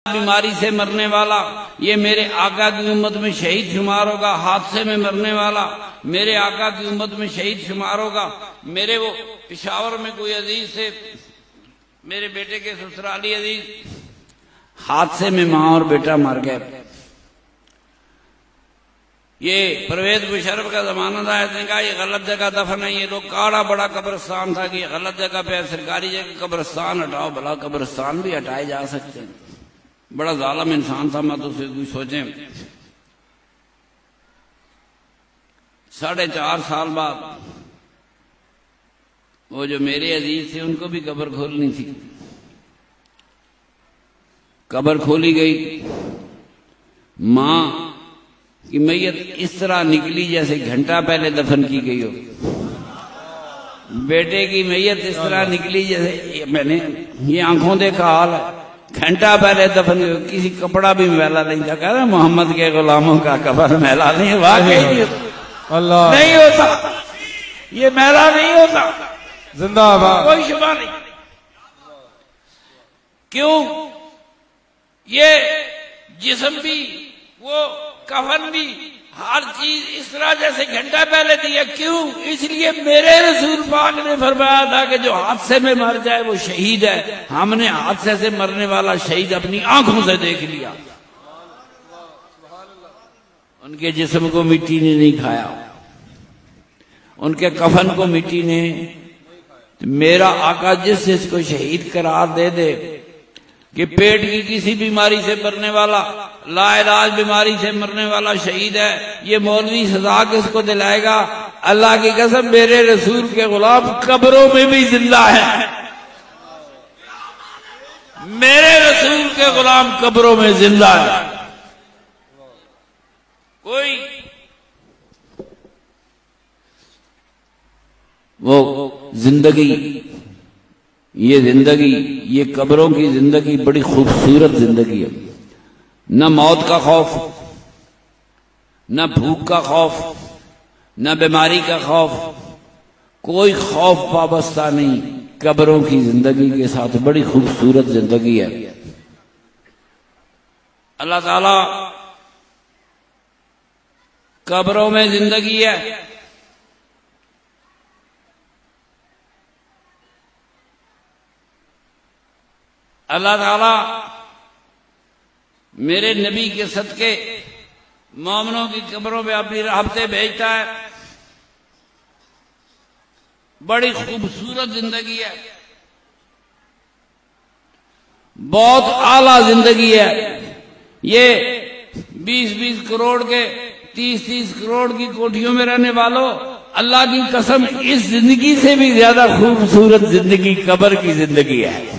बीमारी से मरने वाला ये मेरे आका की उम्मत में शहीद शुमार होगा। हादसे में मरने वाला मेरे आका की उम्मत में शहीद शुमार होगा। मेरे वो पिशावर में कोई अजीज से, मेरे बेटे के ससुराली अजीज, हादसे में माँ और बेटा मर गए। ये परवेज मुशर्रफ का जमाना था, इसने कहा ये गलत जगह दफन है। ये लोग काड़ा बड़ा कब्रिस्तान था कि ये गलत जगह पे है, सरकारी जगह कब्रिस्तान हटाओ। भला कब्रिस्तान भी हटाए जा सकते हैं। बड़ा जालिम इंसान था। मैं तो कुछ सोचे 4.5 साल बाद वो जो मेरे अजीज थे उनको भी कब्र खोलनी थी। कब्र खोली गई। मां की मैयत इस तरह निकली जैसे घंटा पहले दफन की गई हो। बेटे की मैयत इस तरह निकली जैसे, मैंने ये आंखों देखा हाल है, घंटा पहले दफन। किसी कपड़ा भी मैला नहीं था। कह रहे मोहम्मद के गुलामों का कब्र मैला नहीं, वाकई अल्लाह नहीं होता, ये मैला नहीं होता। जिंदाबाद, कोई शुबा नहीं। क्यों? ये जिस्म भी, वो कफन भी, हर चीज इस तरह जैसे घंटा पहले दिया। क्यों? इसलिए मेरे रसूल पाक ने फरमाया था कि जो हादसे में मर जाए वो शहीद है। हमने हादसे से मरने वाला शहीद अपनी आंखों से देख लिया। उनके जिस्म को मिट्टी ने नहीं खाया, उनके कफन को मिट्टी ने। मेरा आका जिस इसको शहीद करार दे दे कि पेट की किसी बीमारी से मरने वाला, लाइलाज बीमारी से मरने वाला शहीद है, ये मौलवी सजा किसको दिलाएगा? अल्लाह की कसम मेरे रसूल के गुलाम कब्रों में भी जिंदा है। मेरे रसूल के गुलाम कब्रों में जिंदा है। कोई वो जिंदगी, ये जिंदगी, ये कब्रों की जिंदगी बड़ी खूबसूरत जिंदगी है। न मौत का खौफ, न भूख का खौफ, न बीमारी का खौफ, कोई खौफ वाबस्ता नहीं। कब्रों की जिंदगी के साथ बड़ी खूबसूरत जिंदगी है। अल्लाह ताला कब्रों में जिंदगी है। अल्लाह ताला मेरे नबी के सदके मोमिनों की कब्रों में अपनी रहमतें भेजता है। बड़ी खूबसूरत जिंदगी है, बहुत आला जिंदगी है। ये 20-20 करोड़ के, 30-30 करोड़ की कोठियों में रहने वालों, अल्लाह की कसम इस जिंदगी से भी ज्यादा खूबसूरत जिंदगी कब्र की जिंदगी है।